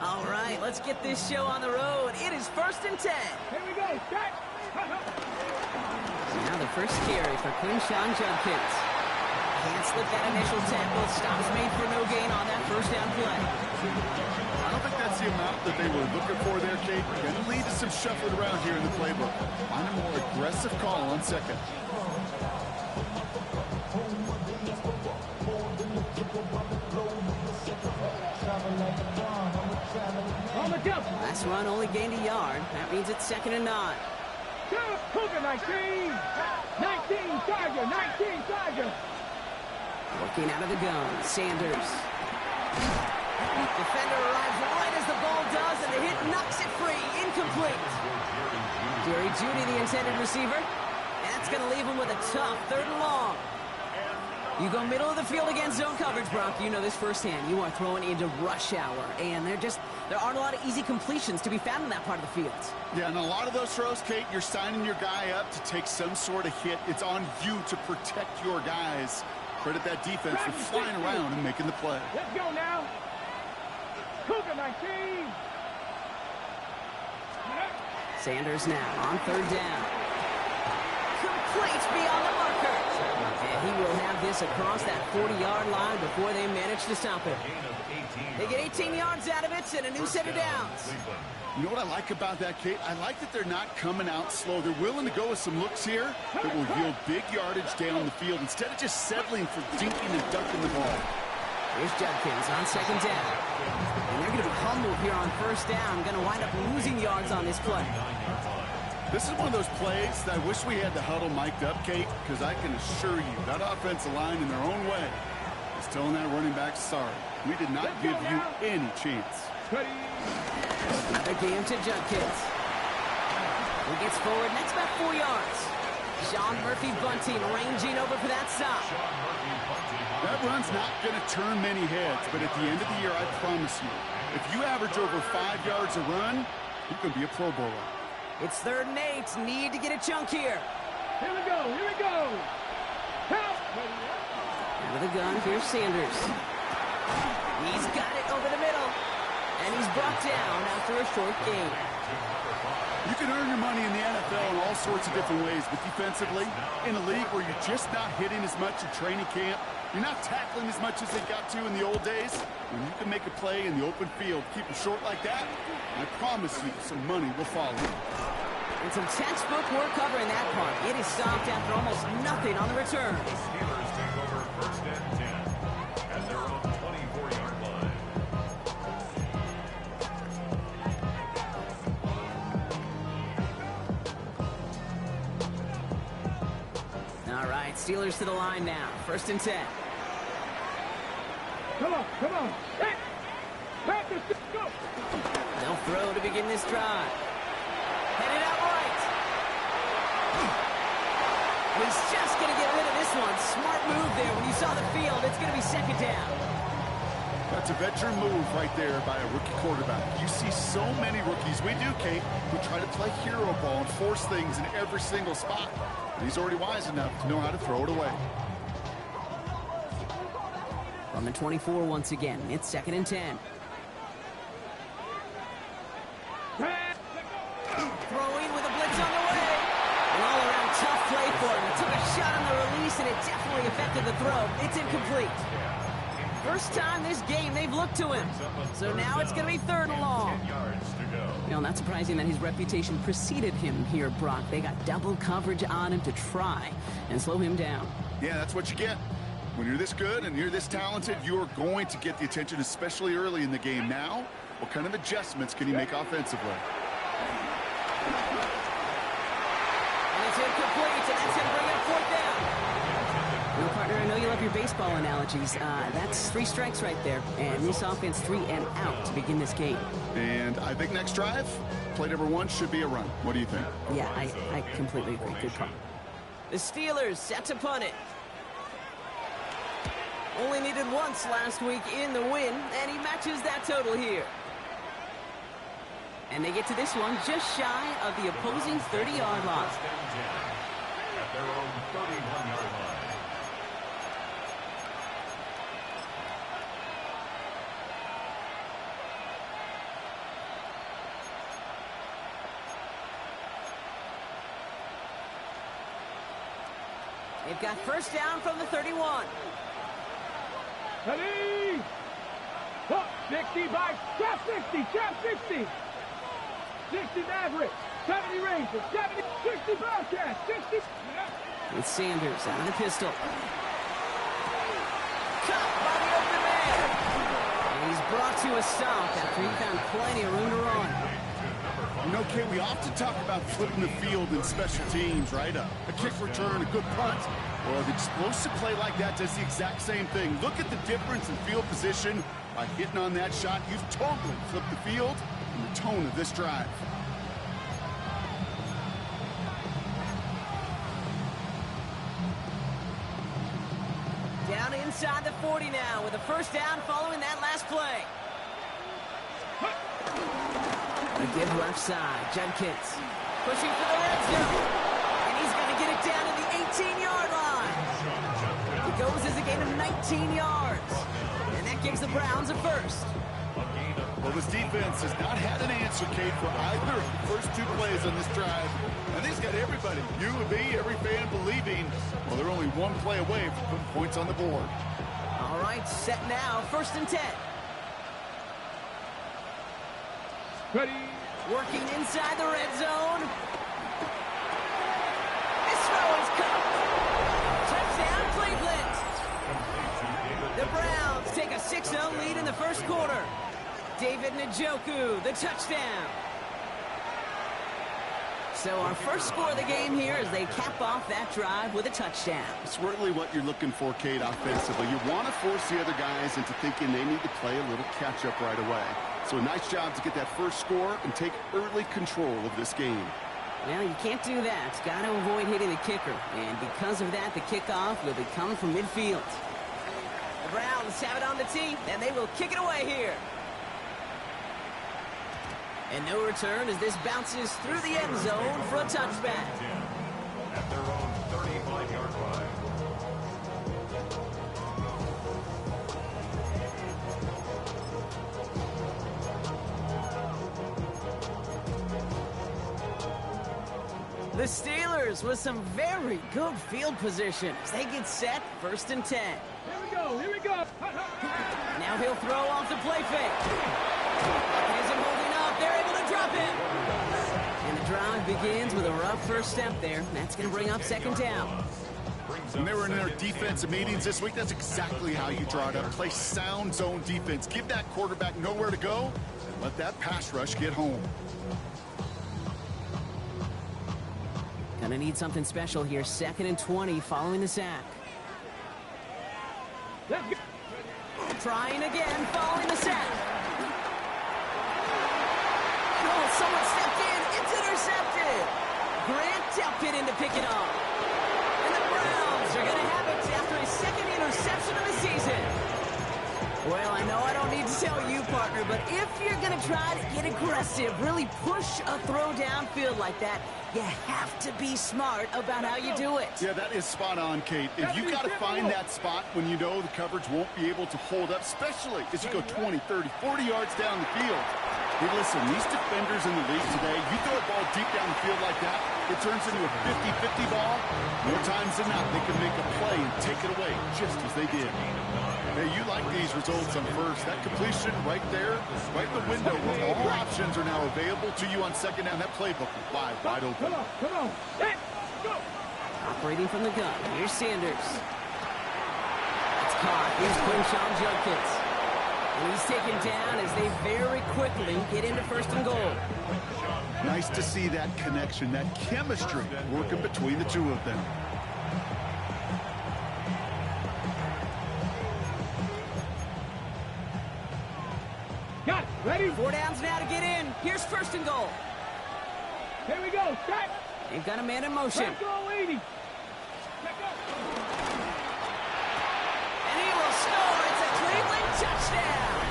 All right, let's get this show on the road. It is 1st and 10. Here we go. Start. Now the first carry for Quinshon Judkins. Can't slip that initial tackle. Stops made for no gain on that first down play. I don't think that's the amount that they were looking for there, Kate. Going to lead to some shuffling around here in the playbook. Find a more aggressive call on second. Last run only gained a yard. That means it's 2nd and 9. Cougar 19. 19 Charger. 19 Charger. Working out of the gun, Sanders. Defender arrives right as the ball does, and the hit knocks it free. Incomplete. Jerry Jeudy, the intended receiver. And that's going to leave him with a tough 3rd and long. You go middle of the field against zone coverage, Brock. You know this firsthand. You are throwing into rush hour, and there aren't a lot of easy completions to be found in that part of the field. Yeah, and a lot of those throws, Kate, you're signing your guy up to take some sort of hit. It's on you to protect your guys. Credit that defense for flying around and making the play. Let's go now. Cougar 19. Sanders now on 3rd down. Complete beyond the marker. And he will have this across that 40-yard line before they manage to stop him. They get 18 yards out of it and a new set of downs. You know what I like about that, Kate? I like that they're not coming out slow. They're willing to go with some looks here that will yield big yardage down the field instead of just settling for dinking and dunking the ball. Here's Judkins on 2nd down. And they're going to be humbled here on 1st down. Going to wind up losing yards on this play. This is one of those plays that I wish we had the huddle mic'd up, Kate, because I can assure you that offensive line in their own way is telling that running back, sorry, we did not give you any chance. Another game to Judkins. He gets forward, next about 4 yards. Sean Murphy Bunting ranging over for that stop. That run's not going to turn many heads, but at the end of the year, I promise you, if you average over 5 yards a run, you can be a Pro Bowler. It's 3rd and 8. Need to get a chunk here. Here we go. Here we go. Help. Out of the gun, here's Sanders. He's got it over the middle. And he's brought down after a short gain. You can earn your money in the NFL in all sorts of different ways, but defensively, in a league where you're just not hitting as much in training camp, you're not tackling as much as they got to in the old days, when you can make a play in the open field, keep it short like that, I promise you some money will follow. And some textbook work covering that part. It is stopped after almost nothing on the return. The Steelers take over 1st and 10 at their own 24-yard line. All right, Steelers to the line now. 1st and 10. Come on. Come on. Practice. Go. They'll throw to begin this drive. Headed out right. He's just going to get rid of this one. Smart move there. When you saw the field, it's going to be 2nd down. That's a veteran move right there by a rookie quarterback. You see so many rookies, we do, Kate, who try to play hero ball and force things in every single spot. But he's already wise enough to know how to throw it away. From the 24 once again, it's 2nd and 10. Throwing with a blitz on the way. An all-around tough play for him. He took a shot on the release, and it definitely affected the throw. It's incomplete. First time this game they've looked to him. So now it's going to be 3rd and long. You know, not surprising that his reputation preceded him here, Brock. They got double coverage on him to try and slow him down. Yeah, that's what you get. When you're this good and you're this talented, you're going to get the attention, especially early in the game. Now, what kind of adjustments can he make offensively? And it's incomplete, and that's going to bring up 4th down. You know, partner, I know you love your baseball analogies. That's 3 strikes right there. And this offense 3 and out to begin this game. And I think next drive, play number 1 should be a run. What do you think? Yeah, I completely agree. Good call. The Steelers set to punt it. Only needed once last week in the win, and he matches that total here. And they get to this one just shy of the opposing 30-yard line. At their own 31-yard line. They've got first down from the 31. Ready? Hook, 60 by trap 60, trap 60. 60 Maverick, 70 Ranger, 70, 60 Bobcat, 60. With Sanders out of the pistol. Caught by the open man. And he's brought to a stop after he found plenty of room to run. You know, Kate, we often talk about flipping the field in special teams, right? A kick return, a good punt. Well, an explosive play like that does the exact same thing. Look at the difference in field position. By hitting on that shot, you've totally flipped the field and the tone of this drive. Down inside the 40 now with a first down following that last play. A give left side. Judkins pushing for the red zone. And he's going to get it down to the 18-yard line. It goes as a gain of 19 yards. And that gives the Browns a first. Well, this defense has not had an answer, Kate, for either of the first two plays on this drive. And he's got everybody, you and me, every fan believing, well, they're only one play away from putting points on the board. All right, set now, 1st and 10. Ready? Working inside the red zone. This throw is caught. Touchdown, Cleveland. The Browns take a 6-0 lead in the first quarter. David Njoku, the touchdown. So our first score of the game here as they cap off that drive with a touchdown. It's really what you're looking for, Kate, offensively. You want to force the other guys into thinking they need to play a little catch-up right away. So a nice job to get that first score and take early control of this game. Well, you can't do that. Got to avoid hitting the kicker. And because of that, the kickoff will be coming from midfield. The Browns have it on the tee, and they will kick it away here. And no return as this bounces through the end zone for a touchback. At their own 35-yard line. The Steelers with some very good field position as they get set, 1st and 10. Here we go, here we go. Now he'll throw off the play fake. Isn't holding up, they're able to drop him. And the drive begins with a rough first step there. That's going to bring up 2nd down. When they were in their defensive meetings this week, that's exactly how you draw it up. Play sound zone defense. Give that quarterback nowhere to go and let that pass rush get home. Gonna need something special here. 2nd and 20 following the sack. Trying again following the sack. Oh, someone stepped in. It's intercepted. Grant Delpit in to pick it up. And the Browns are going to have it after his 2nd interception of the season. Well, I know I don't need to tell you, partner, but if you're going to try to get aggressive, really push a throw downfield like that, you have to be smart about how you do it. Yeah, that is spot on, Kate. If you got to find that spot when you know the coverage won't be able to hold up, especially as you go 20, 30, 40 yards down the field. Hey, listen, these defenders in the league today, you throw a ball deep down the field like that, it turns into a 50-50 ball. More times than not, they can make a play and take it away, just as they did. Hey, you like these results on first. That completion right there, right in the window where all options are now available to you on 2nd down. That playbook is wide open. Come on. Let's go. Operating from the gun. Here's Sanders. It's caught. Here's Quinshon Judkins. And he's taken down as they very quickly get into 1st and goal. Nice to see that connection, that chemistry working between the two of them. Got it. Ready? 4 downs now to get in. Here's 1st and goal. Here we go. Set. They've got a man in motion. Let's go, 80. Let's go. And he will score. It's a Cleveland touchdown.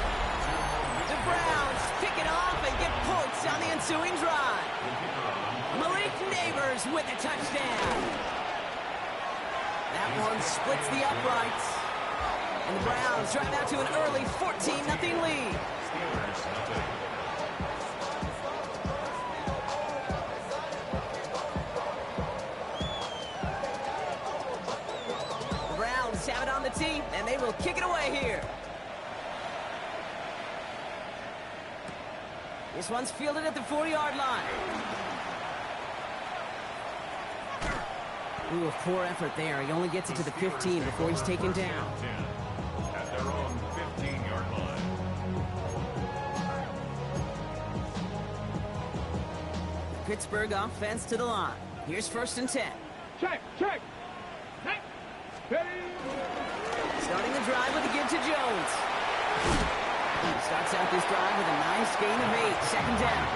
The Browns pick it off and get points on the ensuing drive. Malik Neighbors with a touchdown. That one splits the uprights. And the Browns drive out to an early 14-0 lead. Steelers have it on the tee, and they will kick it away here. This one's fielded at the 40-yard line. Ooh, a poor effort there. He only gets it to the 15 before he's taken down. At their own 15-yard line. Pittsburgh offense to the line. Here's 1st and 10. Check. Hey. Ready. Starting the drive with a give to Jones. He starts out this drive with a nice gain of 8. 2nd down.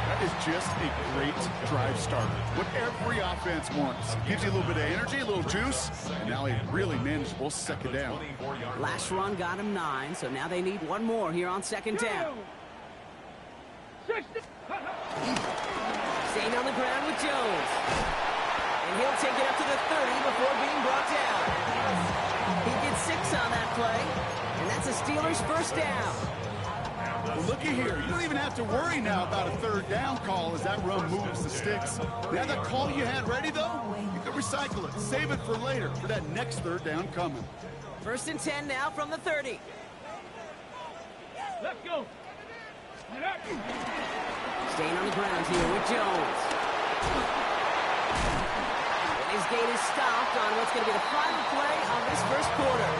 That is just a great drive starter. What every offense wants. Gives you a little bit of energy, a little juice, and now a really manageable 2nd down. Last run got him 9, so now they need one more here on 2nd down. 60. Staying on the ground with Jones. And he'll take it up to the 30 before being brought down. He gets 6 on that play, and that's a Steelers 1st down. Well, looky here. You don't even have to worry now about a 3rd down call as that run moves the sticks. Now that call you had ready, though, you can recycle it. Save it for later for that next 3rd down coming. 1st and 10 now from the 30. Let's go. Staying on the ground here with Jones. And his gain is stopped on what's going to be the final play of this 1st quarter.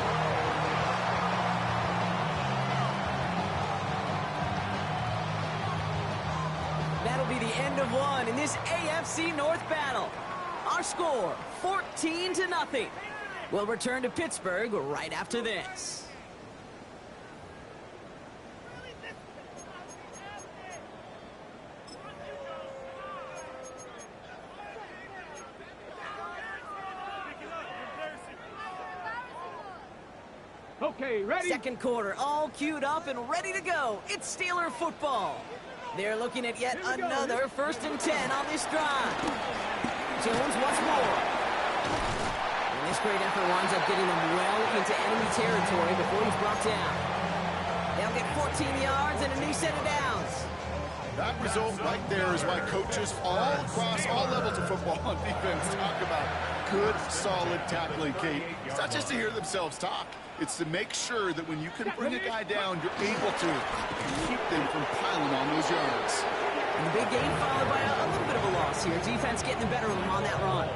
That'll be the end of one in this AFC North battle. Our score, 14-0. We'll return to Pittsburgh right after this. Okay, ready? 2nd quarter, all queued up and ready to go. It's Steeler football. They're looking at yet another 1st and 10 on this drive. Jones once more. And this great effort winds up getting them well into enemy territory before he's brought down. They'll get 14 yards and a new set of downs. That result right there is why coaches all across all levels of football and defense talk about good, solid tackling, Kate. It's not just to hear themselves talk. It's to make sure that when you can bring a guy down, you're able to keep them from piling on those yards. And the big gain followed by a little bit of a loss here. Defense getting the better of them on that run.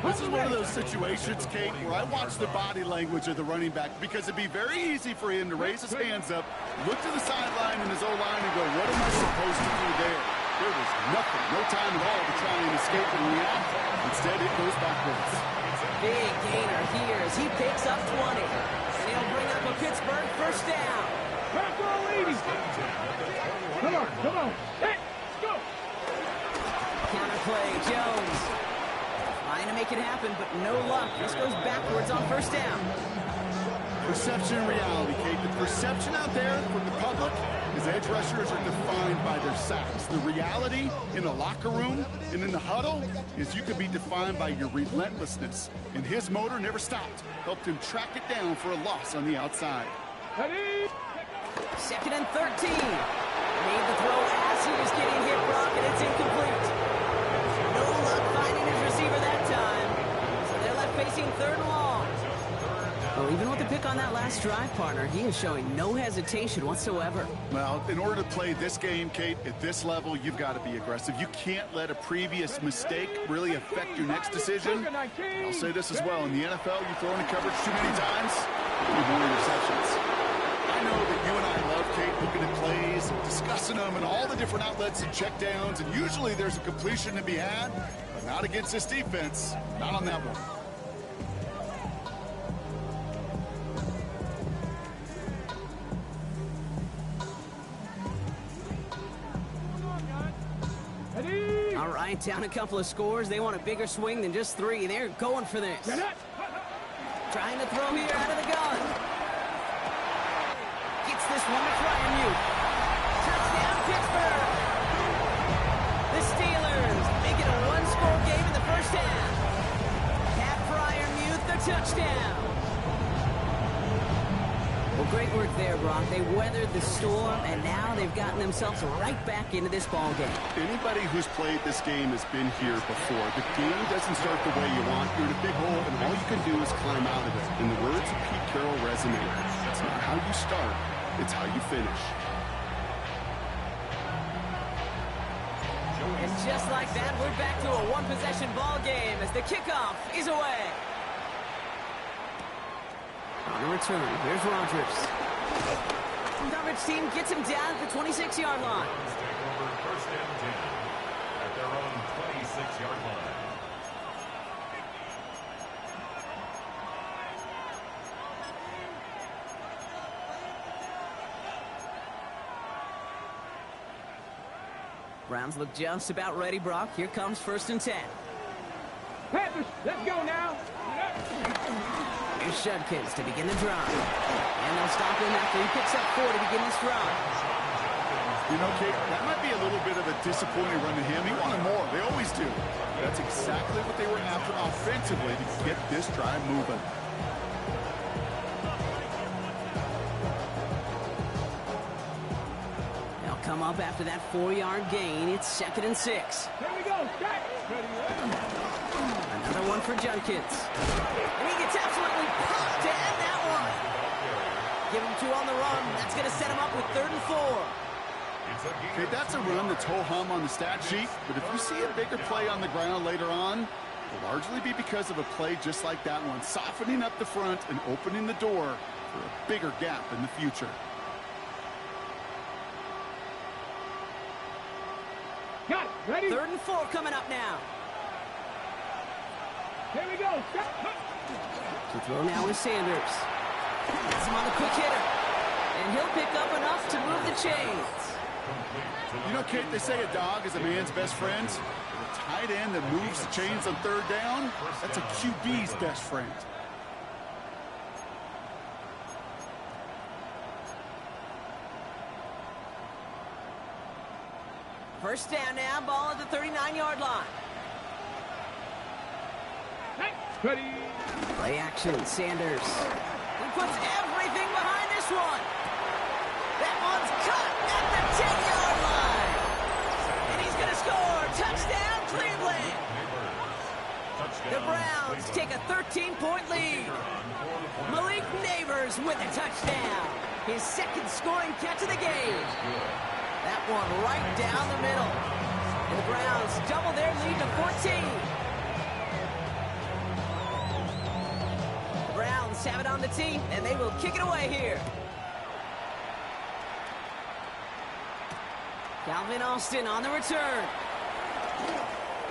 This is one of those situations, Kate, where I watch the body language of the running back because it'd be very easy for him to raise his hands up, look to the sideline in his O-line and go, what am I supposed to do there? There was nothing, no time at all to try and escape and react. Instead, it goes backwards. Big gainer here as he picks up 20. And he'll bring up a Pittsburgh 1st down. Back row, ladies. Come on. Hey, let's go. Counterplay, Jones. Trying to make it happen, but no luck. This goes backwards on 1st down. Perception and reality, Kate. The perception out there from the public is edge rushers are defined by their sacks. The reality in the locker room and in the huddle is you can be defined by your relentlessness. And his motor never stopped. Helped him track it down for a loss on the outside. Ready? 2nd and 13. Made the throw as he was getting hit, Brock, and it's incomplete. No luck finding his receiver that time. So they're left facing 3rd and long. Well, even with the pick on that last drive, partner, he is showing no hesitation whatsoever. Well, in order to play this game, Kate, at this level, you've got to be aggressive. You can't let a previous mistake really affect your next decision. I'll say this as well. In the NFL, you throw into coverage too many times, you get more interceptions. I know that you and I love, Kate, looking at plays, discussing them, and all the different outlets and checkdowns, and usually there's a completion to be had, but not against this defense. Not on that one. All right, down a couple of scores. They want a bigger swing than just 3. They're going for this. Trying to throw here out of the gun. Gets this one to Fryermuth. Touchdown, Pittsburgh. The Steelers make it a 1-score game in the 1st half. Pat Fryermuth, the touchdown. Well, great work there, Brock. They weathered the storm, and now they've gotten themselves right back into this ball game. Anybody who's played this game has been here before. The game doesn't start the way you want. You're in a big hole, and all you can do is climb out of it. In the words of Pete Carroll resonate, it's not how you start, it's how you finish. And just like that, we're back to a one-possession ball game as the kickoff is away. On the return, here's Rodgers. The coverage team gets him down at the 26-yard line. Take over first and 10 at their own 26-yard line. Browns look just about ready, Brock. Here comes first and 10. Panthers, let's go now. Here's Judkins to begin the drive. And they'll stop him after he picks up 4 to begin this drive. You know, Kate, that might be a little bit of a disappointing run to him. He wanted more. They always do. That's exactly what they were after offensively to get this drive moving. They'll come up after that 4-yard gain. It's 2nd and 6. Here we go. Stack. Another one for Judkins. And he gets absolutely popped to end that one. Give him 2 on the run. That's going to set him up with 3rd and 4. Okay, that's a run that's ho-hum on the stat sheet, but if you see a bigger play on the ground later on, it'll largely be because of a play just like that one, softening up the front and opening the door for a bigger gap in the future. Got it. Ready? 3rd and 4 coming up now. Here we go. To throw now is Sanders. Gets him on the quick hitter. And he'll pick up enough to move the chains. You know, Kate, they say a dog is a man's best friend. A tight end that moves the chains on 3rd down, that's a QB's best friend. First down now, ball at the 39-yard line. Ready. Play action, Sanders. He puts everything behind this one. That one's cut at the 10-yard line. And he's going to score. Touchdown, Cleveland. The Browns take a 13-point lead. Malik Neighbors with a touchdown. His 2nd scoring catch of the game. That one right down the middle. And the Browns double their lead to 14. The Browns have it on the tee, and they will kick it away here. Calvin Austin on the return.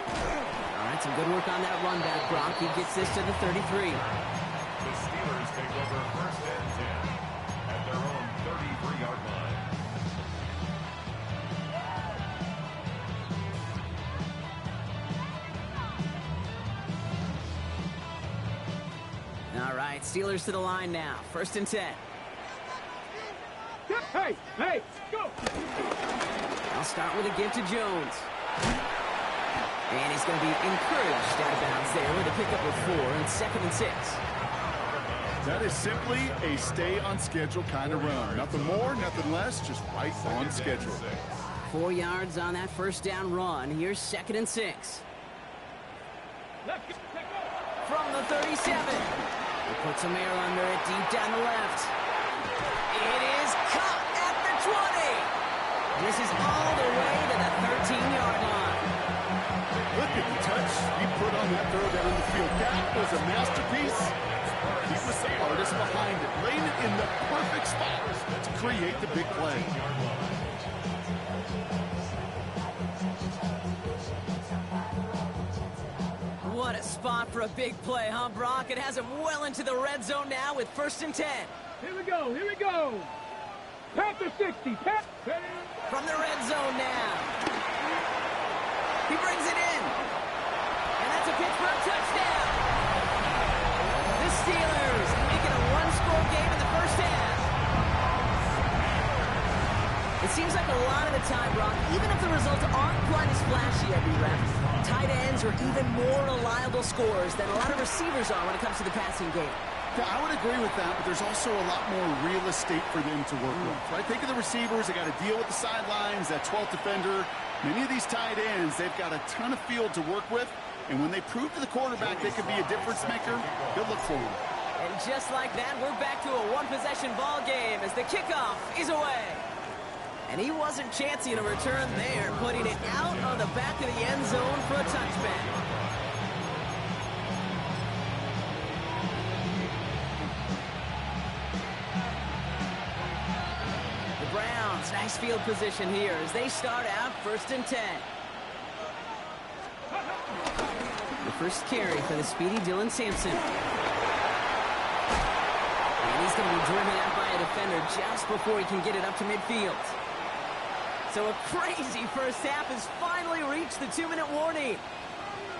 All right, some good work on that run back, Brock. He gets this to the 33. The Steelers take over first and 10 at their own 33-yard line. All right, Steelers to the line now. 1st and 10. Hey, go. I'll start with a give to Jones. And he's going to be encouraged out of bounds there with a pickup of 4 and 2nd and 6. That is simply a stay on schedule kind of run. Nothing more, nothing less, just right on schedule. 4 yards on that first down run. Here's 2nd and 6. Let's go. From the 37. He puts some air under it deep down the left. It is caught at the 20. This is all the way to the 13-yard line. Look at the touch he put on that throw down the field. That was a masterpiece. He was the artist behind it, laying it in the perfect spot to create the big play. What a spot for a big play, huh, Brock? It has him well into the red zone now with 1st and 10. Here we go. Panther 60. From the red zone now. He brings it in. And that's a Pittsburgh touchdown. The Steelers make it a one-score game in the first half. It seems like a lot of the time, Brock, even if the results aren't quite as flashy every rep, tight ends are even more reliable scorers than a lot of receivers are when it comes to the passing game. Yeah, I would agree with that, but there's also a lot more real estate for them to work with, right? Think of the receivers. They got to deal with the sidelines, that 12th defender. Many of these tight ends, they've got a ton of field to work with, and when they prove to the quarterback they could be a difference maker, they'll look for them. And just like that, we're back to a one-possession ball game as the kickoff is away. And he wasn't chancing a return there, putting it out on the back of the end zone for a touchback. Nice field position here as they start out 1st and 10. The first carry for the speedy Dylan Sampson. And he's going to be driven out by a defender just before he can get it up to midfield. So a crazy first half has finally reached the 2-minute warning.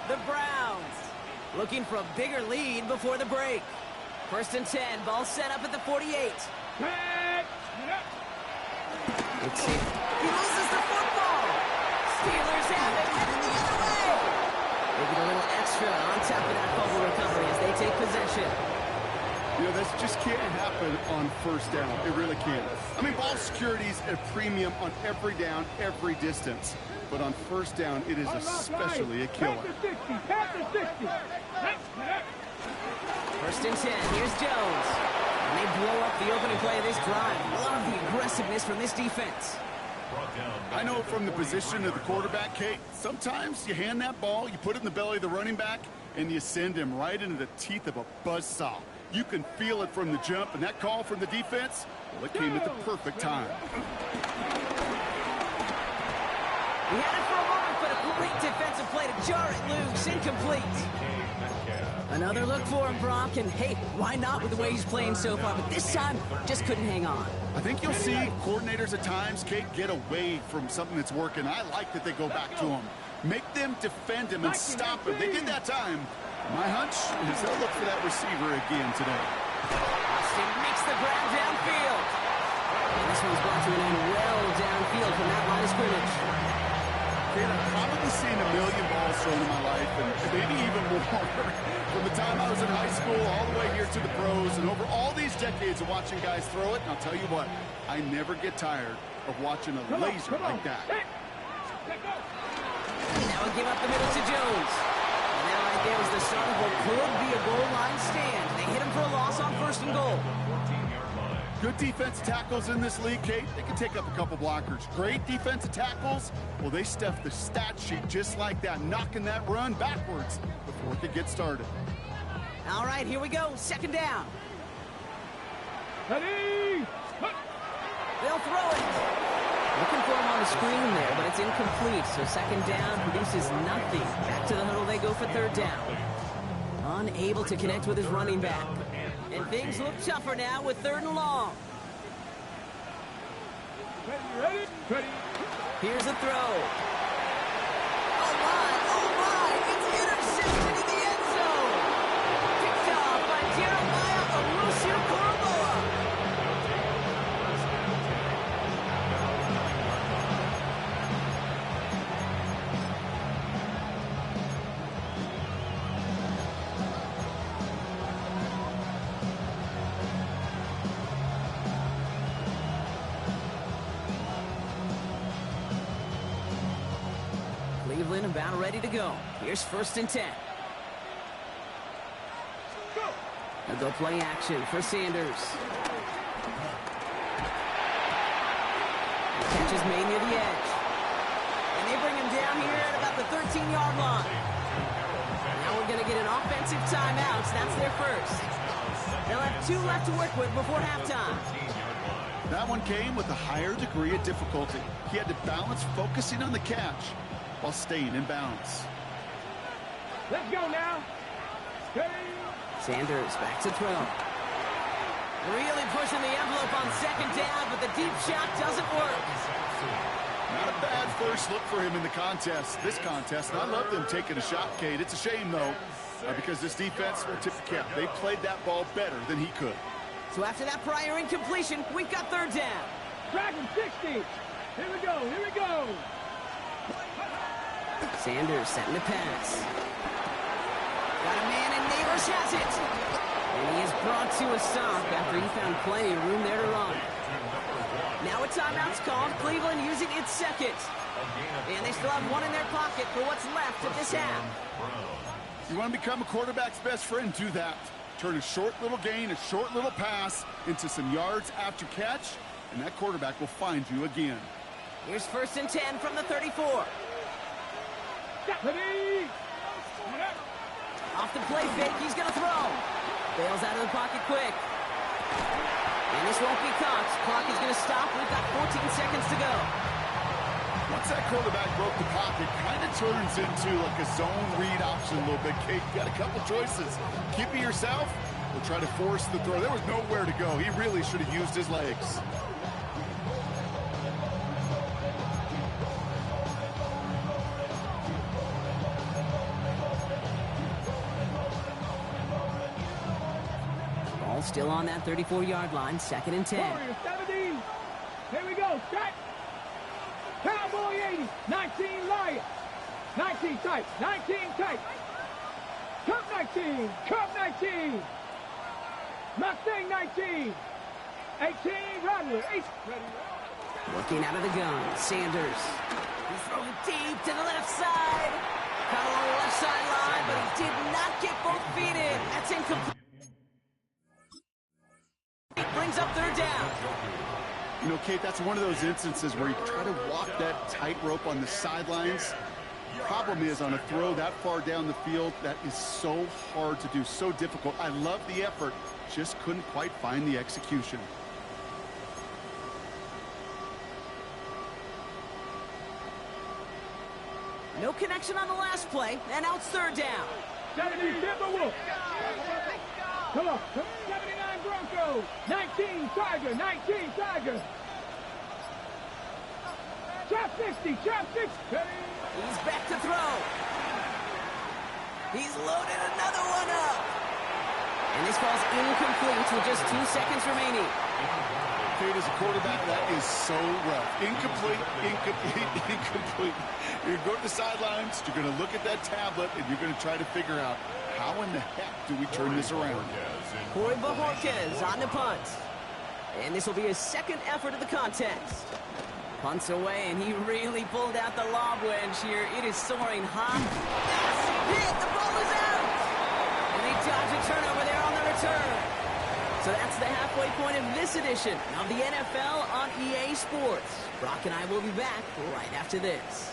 The Browns looking for a bigger lead before the break. 1st and 10, ball set up at the 48. It's it. He loses the football. Steelers have it headed the other way. They get a little extra on top of that fumble recovery as they take possession. You know, this just can't happen on 1st down. It really can't. I mean, ball security's at a premium on every down, every distance. But on 1st down, it is especially a killer. 1st and 10. Here's Jones. And they blow up the opening play of this drive. Love the aggressiveness from this defense. I know from the position of the quarterback, Kate, sometimes you hand that ball, you put it in the belly of the running back, and you send him right into the teeth of a buzzsaw. You can feel it from the jump, and that call from the defense, well, it came at the perfect time. He had it for a moment, but a great defensive play to jar it loose. Incomplete. Another look for him, Brock, and hey, why not with the way he's playing so far? But this time, just couldn't hang on. I think you'll see coordinators at times, Kate, get away from something that's working. I like that they go back to him. Make them defend him and stop him. They did that time. My hunch is they'll look for that receiver again today. Austin makes the grab downfield. And this one's brought to an end well downfield from that line of scrimmage. Kate, I've probably seen a million balls thrown in my life, and maybe even more. From the time I was in high school all the way here to the pros, and over all these decades of watching guys throw it, and I'll tell you what, I never get tired of watching a laser like that. Now we give up the middle to Jones. And that right there was the start of what could be a goal line stand. They hit him for a loss on 1st and goal. Good defensive tackles in this league, Kate. They can take up a couple blockers. Great defensive tackles, well, they stuff the stat sheet just like that, knocking that run backwards before it could get started. All right, here we go. 2nd down. Ready? They'll throw it. Looking for him on the screen there, but it's incomplete. So 2nd down produces nothing. Back to the huddle they go for 3rd down. Unable to connect with his running back. And things look tougher now with 3rd and long. Ready? Here's a throw. Oh my, it's intercepted in the end zone. Picked off by Jeremiah Owusu-Koramoah. Cleveland about ready to go. Here's 1st and 10. They'll go play action for Sanders. Catch is made near the edge. And they bring him down here at about the 13-yard line. Now we're going to get an offensive timeout. That's their first. They'll have 2 left to work with before halftime. That one came with a higher degree of difficulty. He had to balance focusing on the catch while staying in bounds. Let's go now. Sanders back to throw. Really pushing the envelope on 2nd down, but the deep shot doesn't work. Not a bad first look for him in the contest. This contest, and I love them taking a shot, Kate. It's a shame, though, because this defense will tip the cap. They played that ball better than he could. So after that prior incompletion, we've got 3rd down. Dragon 60. Here we go. Sanders setting the pass. Got a man, and Neighbors has it. And he is brought to a stop after he found plenty of room there to run. Now a timeout's called. Cleveland using its second. And they still have one in their pocket for what's left of this half. You want to become a quarterback's best friend, do that. Turn a short little gain, a short little pass into some yards after catch, and that quarterback will find you again. Here's 1st and 10 from the 34. Off the play fake, he's going to throw. Bails out of the pocket quick. And this won't be caught. Clock is going to stop. We've got 14 seconds to go. Once that quarterback broke the pocket, kind of turns into like a zone read option a little bit. Kate, got a couple choices. Keep it yourself or try to force the throw. There was nowhere to go. He really should have used his legs. Ball still on that 34-yard line. 2nd and 10. Warriors 17. Here we go. Set. Cowboy 80. 19 Lions. 19 tight. 19 tight. Cup 19. Cup 19. Mustang 19. 18 Rattler. 8. Looking out of the gun. Sanders. He's throwing deep to the left side. Caught along the left sideline, but he did not get both feet in. That's incomplete. Brings up 3rd down. You know, Kate, that's one of those instances where you try to walk that tightrope on the sidelines. Problem is, on a throw that far down the field, that is so hard to do, so difficult. I love the effort, just couldn't quite find the execution. No connection on the last play, and now it's 3rd down. 70 Timberwolves. Come on. 79 Broncos. 19 Tiger. 19 Tiger. Chop 60. Chop 60. He's back to throw. He's loaded another one up. And this ball's incomplete with just 2 seconds remaining. Kate, as a quarterback, that is so rough. Incomplete, incomplete, incomplete. You're going to go to the sidelines, you're going to look at that tablet, and you're going to try to figure out how in the heck do we turn this around. Wh0aTV on the punt. And this will be his 2nd effort of the contest. Punts away, and he really pulled out the lob wedge here. It is soaring high. Hit! The ball is out! And they dodge a turnover there on the return. So that's the halfway point of this edition of the NFL on EA Sports. Brock and I will be back right after this.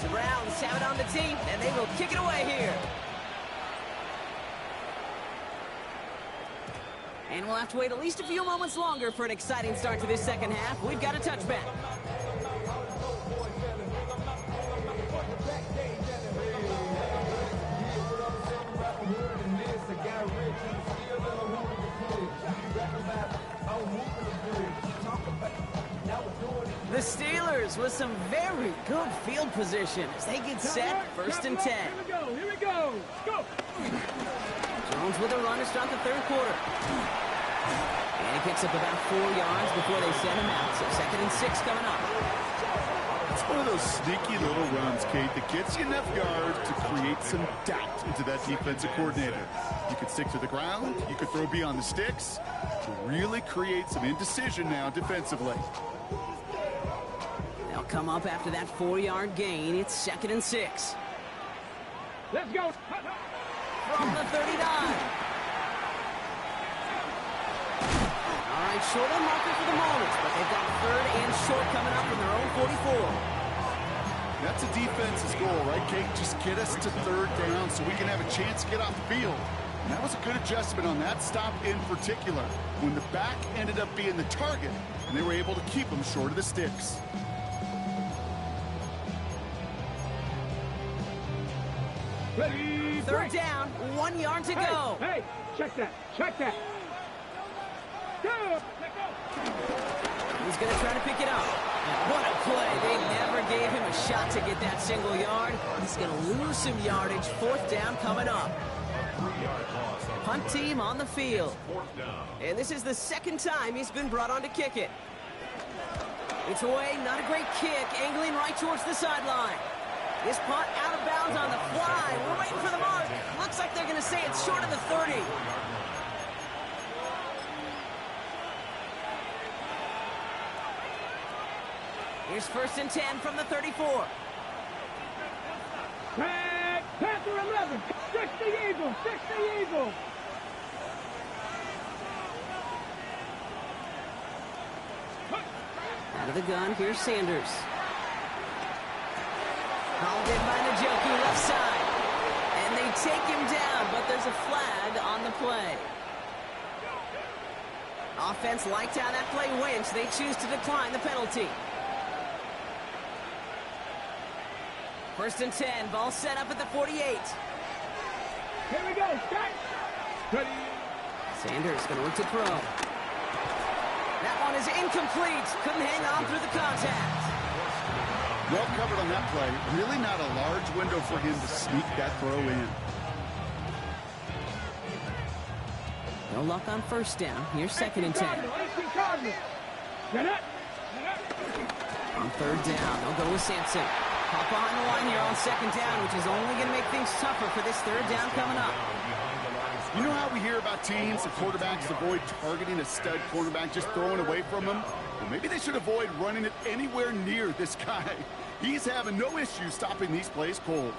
The Browns have it on the tee, and they will kick it away here. And we'll have to wait at least a few moments longer for an exciting start to this 2nd half. We've got a touchback. The Steelers with some very good field position as they get set. 1st and 10. Here we go. Here we go. Go. Jones with a run to start the 3rd quarter. And he picks up about 4 yards before they send him out. So 2nd and 6 coming up. It's one of those sneaky little runs, Kate, that gets you enough yards to create some doubt into that defensive coordinator. You could stick to the ground. You could throw beyond the sticks to really create some indecision now defensively. They'll come up after that 4-yard gain. It's 2nd and 6. Let's go. From the 39. All right, short on marker for the moment, but they've got 3rd and short coming up from their own 44. That's a defense's goal, right, Kate? Just get us to 3rd down so we can have a chance to get off the field. And that was a good adjustment on that stop in particular, when the back ended up being the target, and they were able to keep them short of the sticks. Ready. 3rd down, 1 yard to go. Hey, check that. Check that. Go. Let go. He's going to try to pick it up. What a play. They never gave him a shot to get that single yard. He's going to lose some yardage. 4th down coming up. Punt team on the field. And this is the 2nd time he's been brought on to kick it. It's away, not a great kick, angling right towards the sideline. This punt out of bounds on the fly. We're waiting for the mark. Looks like they're going to say it's short of the 30. Here's 1st and 10 from the 34. Panther 11, 60 Eagles, 60 Eagles. Out of the gun, here's Sanders. Hauled in by Njoku, left side. And they take him down, but there's a flag on the play. Offense liked how that play went, so they choose to decline the penalty. 1st and 10, ball set up at the 48. Here we go, start. Ready. Sanders going to look to throw. That one is incomplete. Couldn't hang on through the contact. Well covered on that play. Really not a large window for him to sneak that throw in. No luck on 1st down. Here's 2nd and 10. On 3rd down, they'll go with Sampson. Hop behind the line here on 2nd down, which is only going to make things tougher for this 3rd down coming up. You know how we hear about teams and quarterbacks avoid targeting a stud cornerback, just throwing away from him? Well, maybe they should avoid running it anywhere near this guy. He's having no issue stopping these plays cold.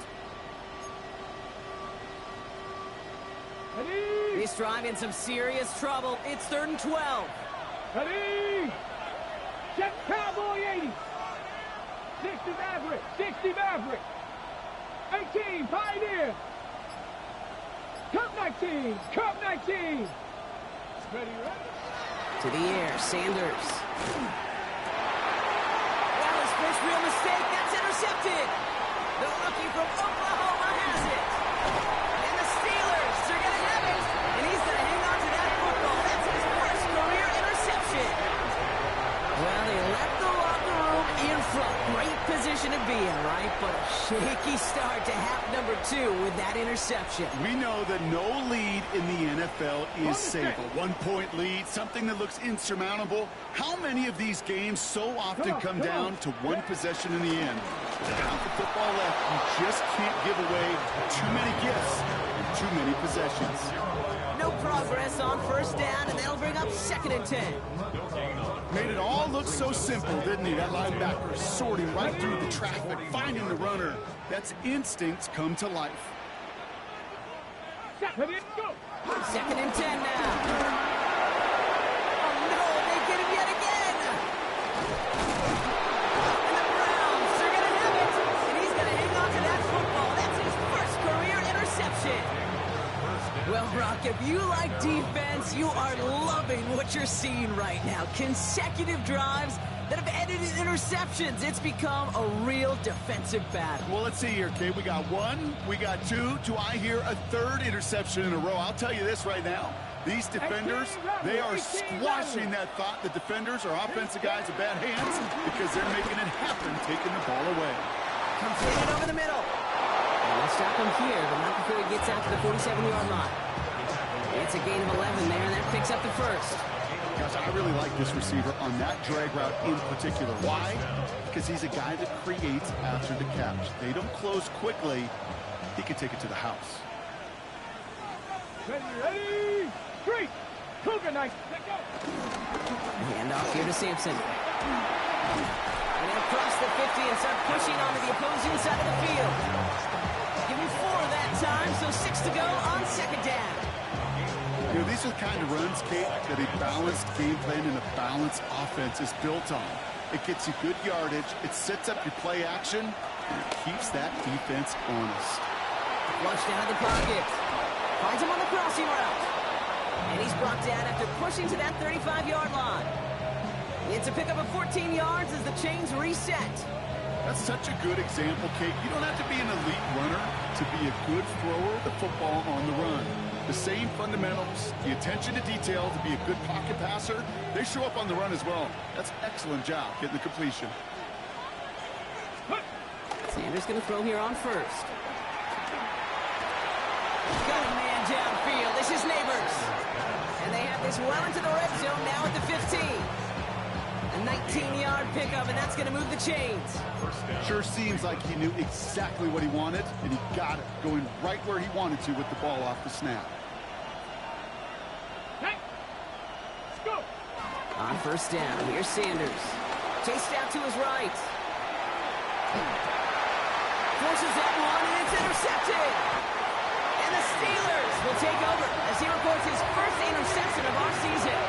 This drive in some serious trouble. It's 3rd and 12. Ready. Check Cowboy 80. 60 Maverick, 60 Maverick. 18, Pioneer. Cup 19, Cup 19. Ready, ready. To the air, Sanders. Well, his first real mistake, that's intercepted. The rookie from Oklahoma has it. And the Steelers are going to have it. And he's going to hang on to that football. That's his first career interception. Well, he left the locker room in front. Great position to be in, right? But a shaky start to half number 2 with that interception. We know that no lead in the NFL is safe. A 1-point lead, something that looks insurmountable. How many of these games so often come down to one possession in the end? With half the football left, you just can't give away too many gifts and too many possessions. No progress on 1st down, and they'll bring up 2nd and 10. Made it all look so simple, didn't he? That linebacker sorting right through the traffic, finding the runner. That's instincts come to life. 2nd and 10 now. Oh, no, they get him yet again. And the Browns are going to have it. And he's going to hang on to that football. That's his first career interception. Well, Brock, if you like defense, you are loving what you're seeing right now. Consecutive drives that have ended in interceptions. It's become a real defensive battle. Well, let's see here, Kate. We got 1, we got 2. Do I hear a 3rd interception in a row? I'll tell you this right now. These defenders, they are squashing that thought. The defenders or offensive guys have bad hands because they're making it happen, taking the ball away. Completed over the middle. They'll stop him here, but not before he gets out to the 47-yard line. It's a gain of 11 there, and that picks up the 1st. Gosh, I really like this receiver on that drag route in particular. Why? Because he's a guy that creates after the catch. They don't close quickly. He can take it to the house. Ready, 3. Cougar Knight, let go. Hand off here to Sampson. And they'll cross the 50 and start pushing onto the opposing side of the field. Give him 4 that time, so 6 to go on 2nd down. You know, these are the kind of runs, Kate, that a balanced game plan and a balanced offense is built on. It gets you good yardage, it sets up your play action, and it keeps that defense honest. Flushed out of the pocket. Finds him on the crossing route. And he's brought down after pushing to that 35-yard line. It's a pickup of 14 yards as the chains reset. That's such a good example, Kate. You don't have to be an elite runner to be a good thrower of the football on the run. The same fundamentals, the attention to detail to be a good pocket passer, they show up on the run as well. That's an excellent job getting the completion. Sanders going to throw here on 1st. Got a man downfield. This is Neighbors. And they have this well into the red zone now at the 15. And A 19-yard pickup, and that's going to move the chains. Sure seems like he knew exactly what he wanted, and he got it, going right where he wanted to with the ball off the snap. Hey, let's go. On first down, here's Sanders. Chased out to his right. Forces that one, and it's intercepted. And the Steelers will take over as he records his first interception of our season.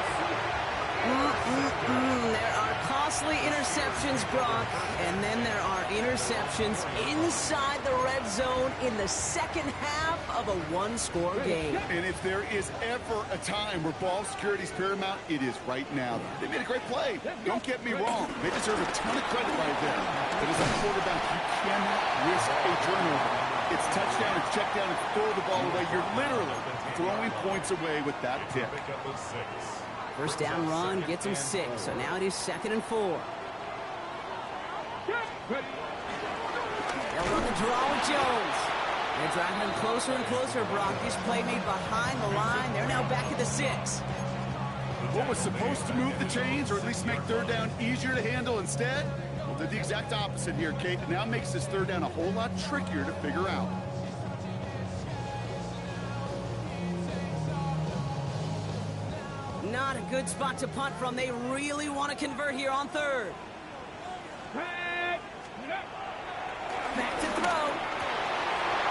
There are costly interceptions, Brock, and then there are interceptions inside the red zone in the second half of a one-score game. And if there is ever a time where ball security is paramount, it is right now. They made a great play. Don't get me wrong. They deserve a ton of credit right there. But as a quarterback, you cannot risk a turnover. It's touchdown, it's check down, it's throw the ball away. You're literally throwing points away with that pick. First down run gets him 6, so now it is 2nd and 4. They'll run the draw with Jones. They're driving him closer and closer, Brock. This play made behind the line. They're now back at the 6. What was supposed to move the chains, or at least make third down easier to handle instead? Well, did the exact opposite here, Kate. It now makes this third down a whole lot trickier to figure out. Not a good spot to punt from. They really want to convert here on 3rd. Back to throw.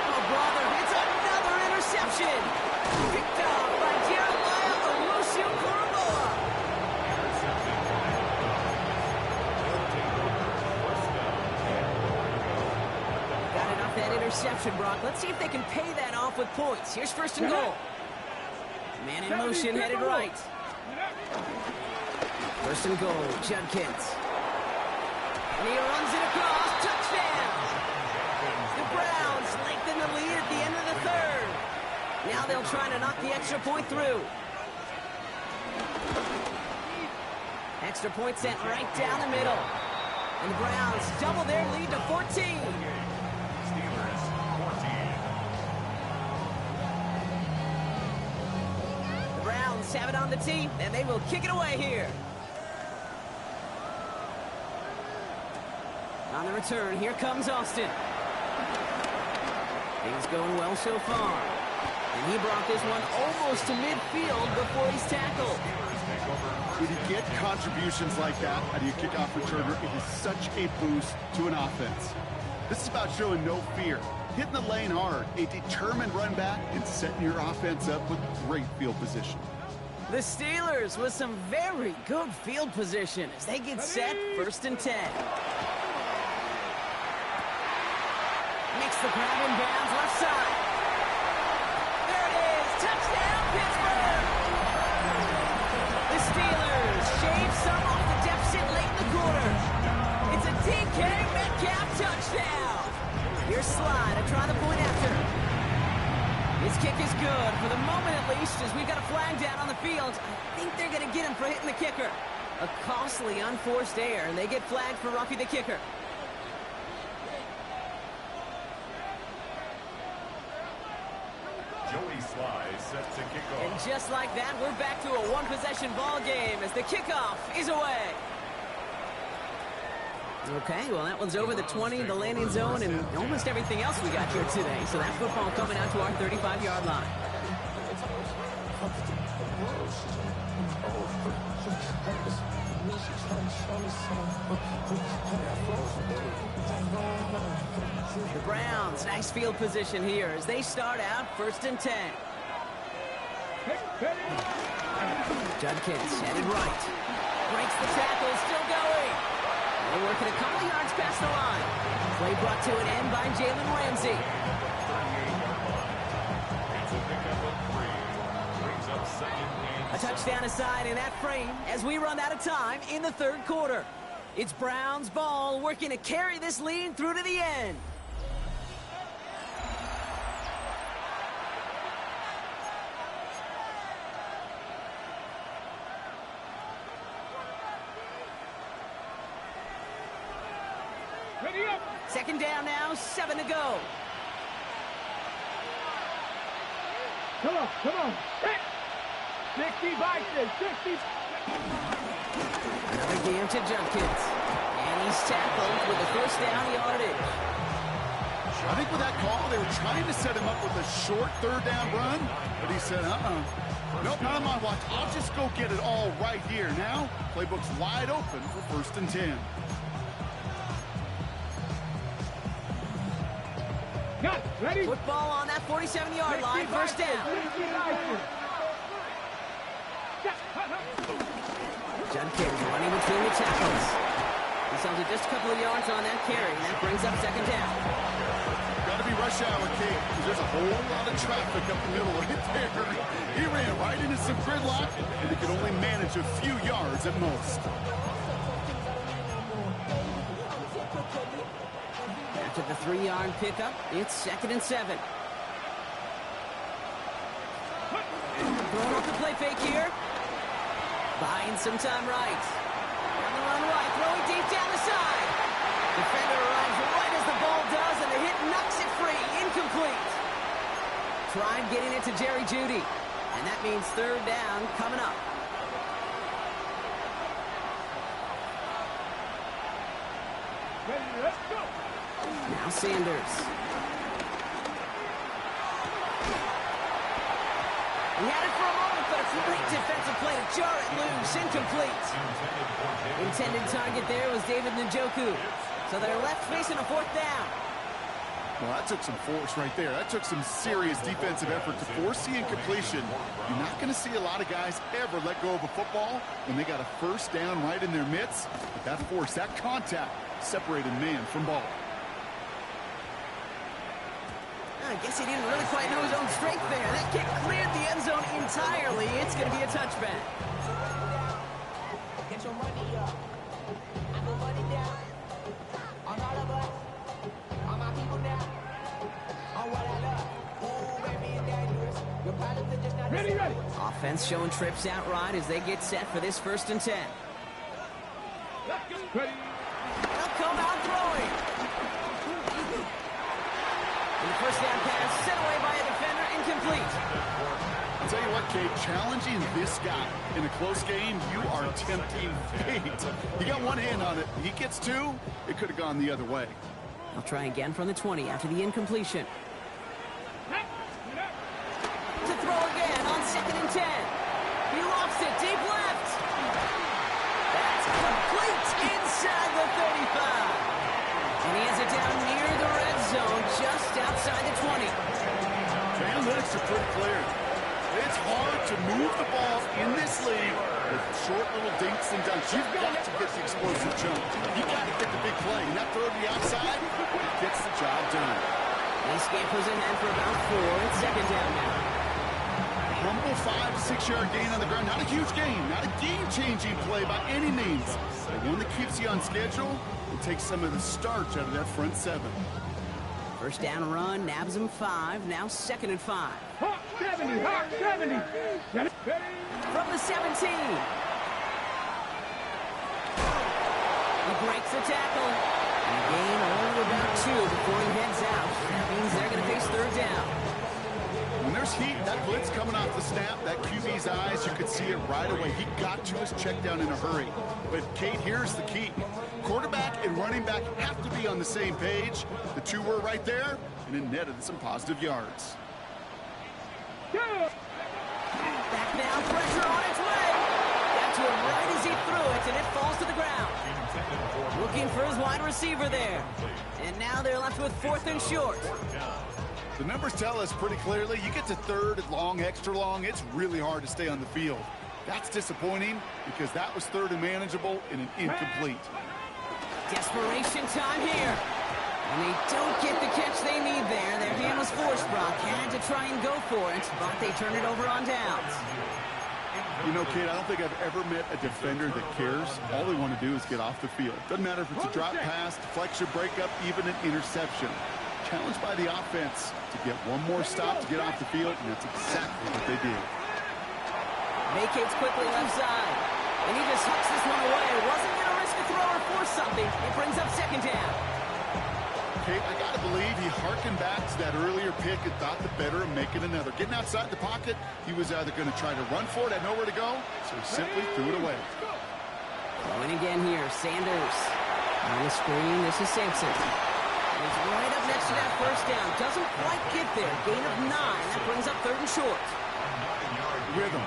Oh, brother, it's another interception. Picked off by Jeremiah Owusu-Koramoah. Got it off that interception, Brock. Let's see if they can pay that off with points. Here's 1st and goal. Man in motion, headed right. 1st and goal, Judkins. And he runs it across, touchdown! The Browns lengthen the lead at the end of the 3rd. Now they'll try to knock the extra point through. Extra point sent right down the middle. And the Browns double their lead to 14. Steelers 14. The Browns have it on the tee, and they will kick it away here. On the return, here comes Austin. Things going well so far. And he brought this one almost to midfield before he's tackled. When you get contributions like that out of your kickoff returner, it is such a boost to an offense. This is about showing no fear, hitting the lane hard, a determined run back, and setting your offense up with great field position. The Steelers with some very good field position as they get set 1st and 10. Makes the grab in bounds left side. There it is. Touchdown, Pittsburgh. The Steelers shave some off the deficit late in the quarter. It's a DK Metcalf touchdown. Here's Slide to try the point after. His kick is good for the moment at least as we've got a flag down on the field. I think they're going to get him for hitting the kicker. A costly unforced error, and they get flagged for roughing the kicker. Joey Sly set to kick off. And just like that, we're back to a one-possession ball game as the kickoff is away. Okay, well, that one's over the 20, the landing zone, and almost everything else we got here today. So that football coming out to our 35-yard line. The Browns, nice field position here as they start out 1st and 10. Judkins headed right. Breaks the tackle, still going. They're working a couple yards past the line. Play brought to an end by Jalen Ramsey. A touchdown aside in that frame as we run out of time in the 3rd quarter. It's Browns ball working to carry this lead through to the end. Ready up. 2nd down now, 7 to go. Come on. Hit. 60 Vikings, 60. Another game to Junkins. And he's tackled with the first down yardage. I think with that call, they were trying to set him up with a short third down run, but he said, nope, not on my watch. I'll just go get it all right here. Now, playbook's wide open for 1st and 10. Got it. Ready? Football on that 47-yard line, first down. Junkins running between the tackles. He sells it just a couple of yards on that carry, and that brings up 2nd down. Got to be rush hour, Kate, because there's a whole lot of traffic up the middle right there. He ran right into some gridlock, and he could only manage a few yards at most. After the 3-yard pickup, it's 2nd and 7. Throwing off the play fake here. Buying some time right. On the run right, throwing deep down the side. Defender arrives right as the ball does, and the hit knocks it free. Incomplete. Tried getting it to Jerry Jeudy, and that means 3rd down coming up. Ready, let's go. Now Sanders. He had it for a moment, but a great defensive play to jar it loose. Incomplete. Intended target there was David Njoku. So they're left facing a 4th down. Well, that took some force right there. That took some serious defensive effort to force the incompletion. You're not going to see a lot of guys ever let go of a football when they got a 1st down right in their midst. But that force, that contact, separated man from ball. I guess he didn't really quite know his own strength there. That kick cleared the end zone entirely. It's going to be a touchback. Get your money up. I put money down. On all of us. On my people now. On what I love. Ooh, baby, it's dangerous. Your problems are just not Ready, ready. Offense showing trips out right as they get set for this 1st and 10. Let's go. Ready. They'll come out throwing. And the 1st down pass set away by a defender, incomplete. I'll tell you what, Kate, challenging this guy in a close game, you are tempting fate. He got one hand on it. He gets 2, it could have gone the other way. They'll try again from the 20 after the incompletion. To throw again on 2nd and 10. He lofts it deep left. That's complete inside the 35. And he has it down near the red zone, just outside the 20. The analytics are pretty clear. It's hard to move the ball in this league with short little dinks and dunks. You've got to get the explosive jump. You've got to get the big play. And that throw to the outside, it gets the job done. He scampers ahead for about 4. It's 2nd down now. Humble 5 to 6 yard gain on the ground. Not a huge gain, not a game-changing play by any means. But one that keeps you on schedule and takes some of the starch out of that front 7. 1st down run, nabs him 5. Now 2nd and 5. Hot 70, hot 70. Ready. From the 17. He breaks the tackle. And a gain only about 2 before he heads out. That means they're going to face 3rd down. When there's heat, that blitz coming off the snap, that QB's eyes, you could see it right away. He got to his check down in a hurry. But, Kate, here's the key. Quarterback and running back have to be on the same page. The 2 were right there, and it netted some positive yards. Go. Back now, pressure on its way. Got to him right as he threw it, and it falls to the ground. Looking for his wide receiver there. And now they're left with 4th and short. The numbers tell us pretty clearly, you get to 3rd and long, extra long, it's really hard to stay on the field. That's disappointing because that was 3rd and manageable and an incomplete. Desperation time here. And they don't get the catch they need there. Their hand was forced. Brock had to try and go for it, but they turn it over on downs. You know, Kate, I don't think I've ever met a defender that cares. All they want to do is get off the field. Doesn't matter if it's a drop pass, deflection, breakup, even an interception. Challenged by the offense to get one more stop to get off the field, and that's exactly what they did. Vacates quickly left side. And he just hucks this one away. Wasn't going to risk a throw or force something. It brings up 2nd down. Kate, I got to believe he harkened back to that earlier pick and thought the better of making another. Getting outside the pocket, he was either going to try to run for it, had nowhere to go, so he simply threw it away. Going again here, Sanders. On the screen, this is Sampson. He's right up next to that first down. Doesn't quite get there. Gain of 9. That brings up 3rd and short. Rhythm.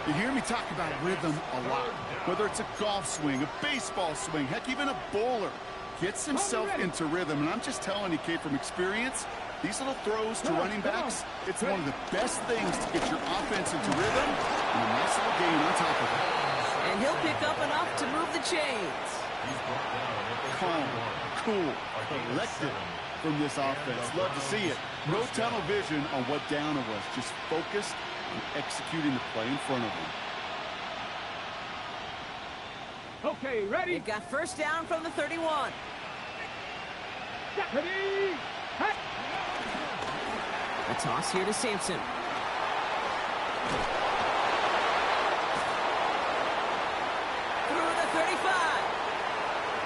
You hear me talk about rhythm a lot. Whether it's a golf swing, a baseball swing, heck, even a bowler gets himself into rhythm. And I'm just telling you, kid, from experience, these little throws to running backs, it's one of the best things to get your offense into rhythm and a nice little gain on top of it. And he'll pick up enough to move the chains. Calm, cool, collected from this offense. Love to see it. No tunnel vision on what down it was. Just focused on executing the play in front of him. Okay, ready? They've got first down from the 31. Ready? Hey. A toss here to Sampson. Through the 35.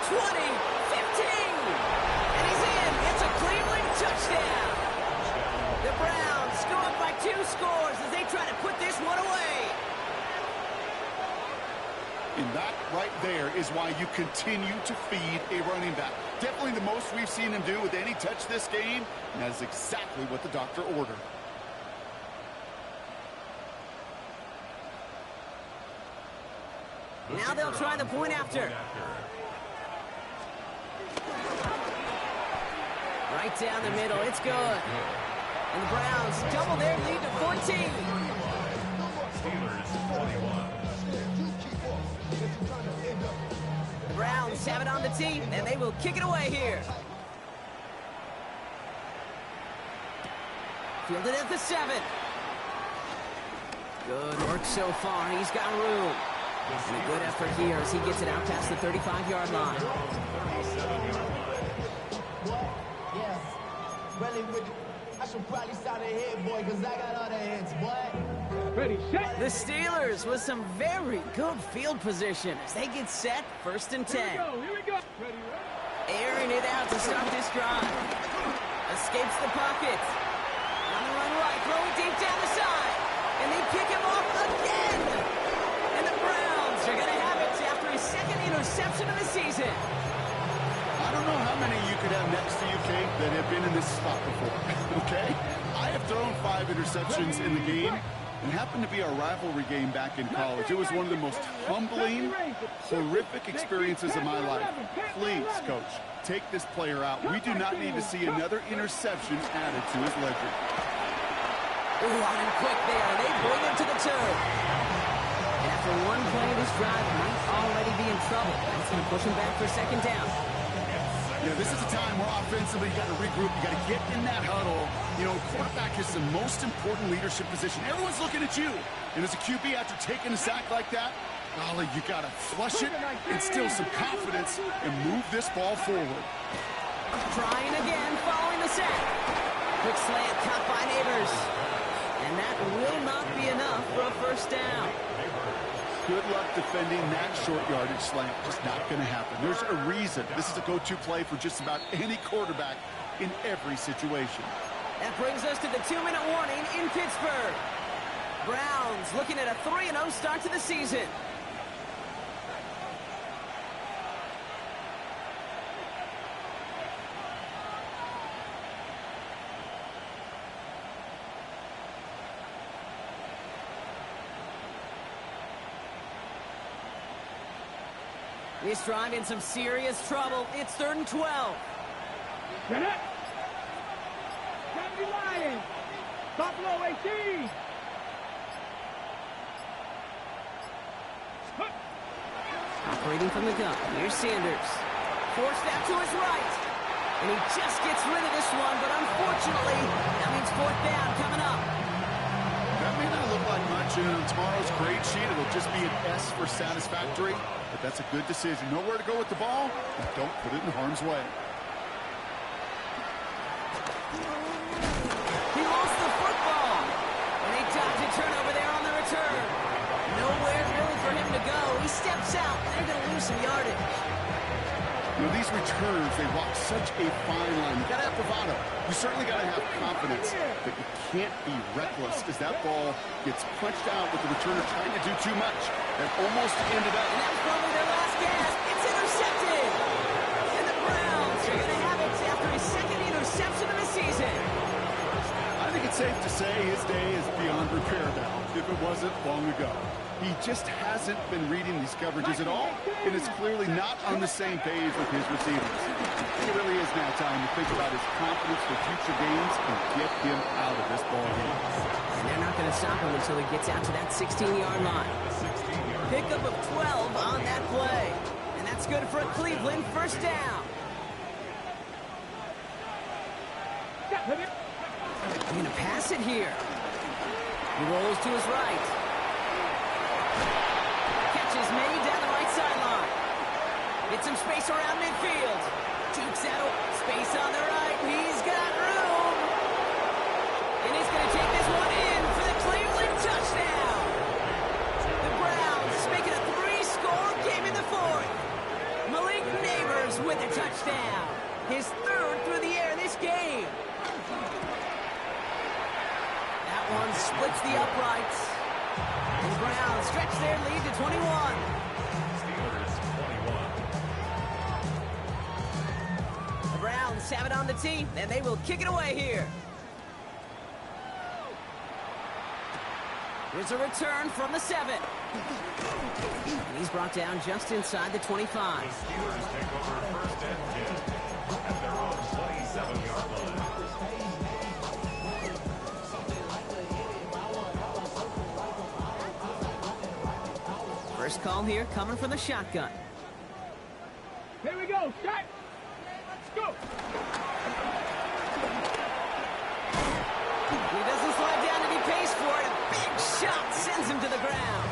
20. 15. And he's in. It's a Cleveland touchdown. The Browns go up by 2 scores as they try to put this one away. And that right there is why you continue to feed a running back. Definitely the most we've seen him do with any touch this game, and that is exactly what the doctor ordered. Now they'll try the point after. Right down the middle, it's good. And the Browns double their lead to 14. Steelers 21. The Browns have it on the team, and they will kick it away here. Fielded at the 7. Good work so far. He's got room. And a good effort here as he gets it out past the 35-yard line. Yeah. Really with it. I should probably start a hit, boy, because I got other hits, boy. Ready, set. The Steelers with some very good field position as they get set, 1st and 10. Here we go. Ready, ready. Airing it out to start this drive. Escapes the pocket. On the run right, throw it deep down the side. And they pick him off again. And the Browns are going to have it after his 2nd interception of the season. I don't know how many you could have next to you, Kate, that have been in this spot before, okay? I have thrown 5 interceptions in the game, and happened to be our rivalry game back in college. It was one of the most humbling, horrific experiences of my life. Please, Coach, take this player out. We do not need to see another interception added to his ledger. Ooh, on and quick there. They bring him to the turf. And after one play, this drive might already be in trouble. That's going to push him back for 2nd down. Yeah, this is a time where offensively you got to regroup. You got to get in that huddle. You know, quarterback is the most important leadership position. Everyone's looking at you. And as a QB, after taking a sack like that, golly, you got to flush it, instill some confidence, and move this ball forward. Trying again, following the sack. Quick slant caught by Neighbors. And that will not be enough for a 1st down. Good luck defending that short yardage slant. Just not going to happen. There's a reason. This is a go-to play for just about any quarterback in every situation. That brings us to the 2-minute warning in Pittsburgh. Browns looking at a 3-0 start to the season. This drive in some serious trouble. It's 3rd and 12. Get it. 70 Lions. Buffalo 18. Operating from the gun. Here's Sanders. Forced out to his right. And he just gets rid of this one, but unfortunately, that means 4th down coming up. That may not look like much in tomorrow's grade sheet. It'll just be an S for satisfactory. But that's a good decision. Know where to go with the ball, and don't put it in harm's way. He lost the football. And they dodge a turnover there on the return. Nowhere really for him to go. He steps out. They're going to lose some yardage. You know, these returns, they walk such a fine line. You got to have bravado. You certainly got to have confidence, but you can't be reckless as that ball gets punched out with the returner trying to do too much. That almost ended up. And that was probably their last gasp. It's intercepted. And the Browns are going to have it after his second interception of the season. I think it's safe to say his day is beyond repair now, if it wasn't long ago. He just hasn't been reading these coverages at all, and is clearly not on the same page with his receivers. It really is now time to think about his confidence for future games and get him out of this ball game. And they're not going to stop him until he gets out to that 16-yard line. Pickup of 12 on that play. And that's good for a Cleveland first down. He's going to pass it here. He rolls to his right. Catch is made down the right sideline. Get some space around midfield. Deep saddle. Space on the right. He's got room. And he's going to take this one in for the Cleveland touchdown. The Browns make it a 3-score game in the fourth. Malik Neighbors with a touchdown. His third through the air this game. That one splits the uprights. And the Browns stretch their lead to 21. Steelers 21. The Browns have it on the tee, and they will kick it away here. Here's a return from the 7. And he's brought down just inside the 25. The Steelers take over first and 10 at their own 27-yard line. First call here coming from the shotgun. Here we go. Shot. Let's go. He doesn't slide down and he pays for it. A big shot sends him to the ground.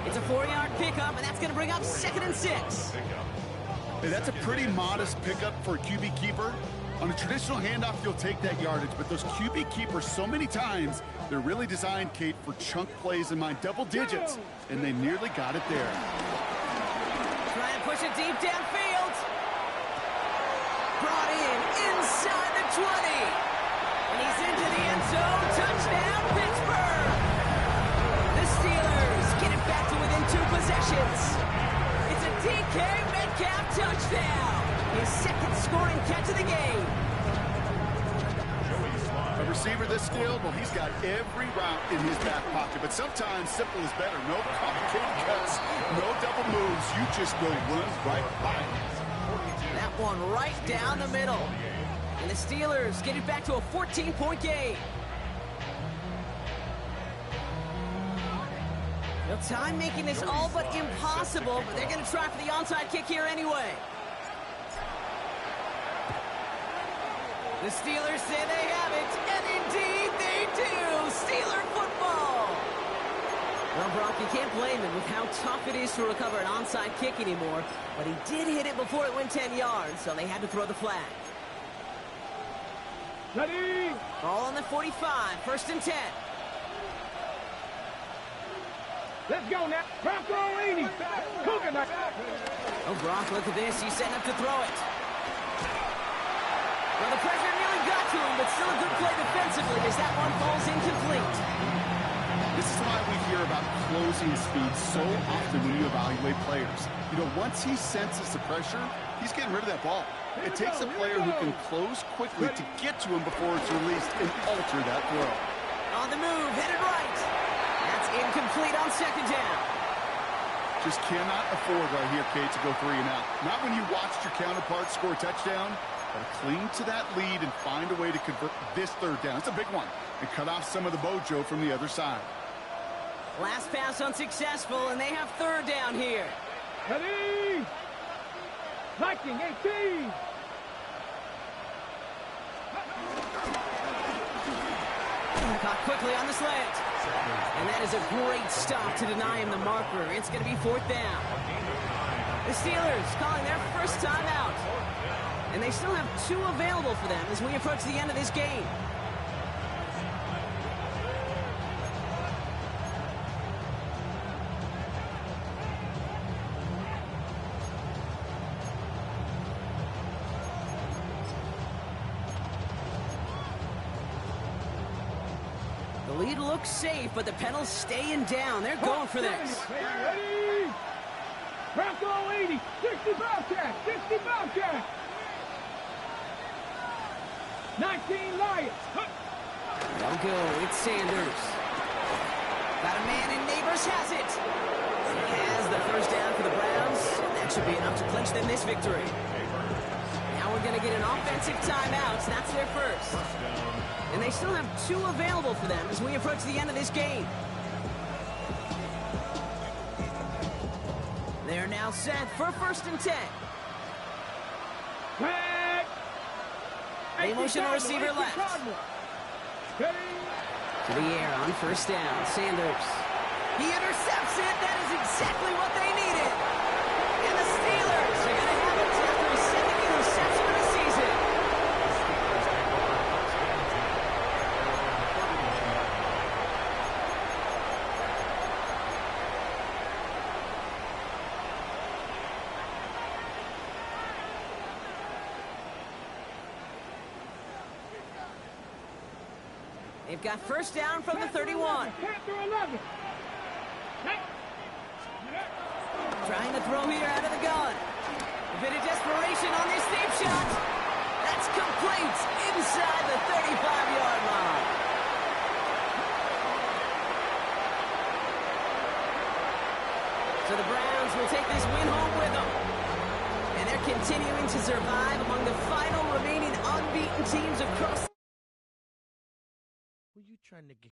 It's a 4-yard pickup, and that's going to bring up 2nd and 6. Hey, that's a pretty modest pickup for a QB keeper. On a traditional handoff, you'll take that yardage, but those QB keepers, so many times, they're really designed, Kate, for chunk plays in mind, double digits, and they nearly got it there. Trying to push it deep downfield. Brought in inside the 20. And he's into the end zone. Touchdown, Pittsburgh. The Steelers get it back to within 2 possessions. It's a DK Metcalf touchdown. His second scoring catch of the game. A receiver this skilled, well, he's got every route in his back pocket, but sometimes simple is better. No complicated cuts, no double moves. You just go run right by him. That one right down the middle. And the Steelers get it back to a 14-point game. No time making this all but impossible, but they're going to try for the onside kick here anyway. The Steelers say they have it, and indeed they do. Steeler football. Well, Brock, you can't blame him with how tough it is to recover an onside kick anymore, but he did hit it before it went 10 yards, so they had to throw the flag. Ready. Ball on the 45, 1st and 10. Let's go now. Bronco 80. Coconut. Oh, Brock, look at this. He's setting up to throw it. Well, the pressure nearly got to him, but still a good play defensively as that one falls incomplete. This is why we hear about closing speed so often when you evaluate players. You know, once he senses the pressure, he's getting rid of that ball. It takes a player who can close quickly to get to him before it's released and alter that throw. On the move, headed right. That's incomplete on 2nd down. Just cannot afford right here, Kate, to go 3 and out. Not when you watched your counterpart score a touchdown. Got to cling to that lead and find a way to convert this 3rd down. It's a big one. And cut off some of the mojo from the other side. Last pass unsuccessful, and they have 3rd down here. Ready. Viking 18. Caught quickly on the slant. And that is a great stop to deny him the marker. It's going to be 4th down. The Steelers calling their first timeout. And they still have 2 available for them as we approach the end of this game. The lead looks safe, but the pedals staying down. They're going for this. Ready? Bronco 80, 60 Bobcat, 60 Bobcat. 19 Lions. They'll go. It's Sanders. Got a man, and Neighbors has it. He has the first down for the Browns, and that should be enough to clinch them this victory. Now we're going to get an offensive timeout. That's their first. And they still have 2 available for them as we approach the end of this game. They're now set for 1st and 10. They motion a receiver left. To the air on 1st down. Sanders. He intercepts it. That is exactly what they needed. And the Steelers are going to have it after his 2nd interception of the season. They've got 1st down from the 31. Panther 11. Trying to throw here out of the gun. A bit of desperation on this deep shot. That's complete inside the 35-yard line. So the Browns will take this win home with them. And they're continuing to survive among the final remaining unbeaten teams across. Were you trying to get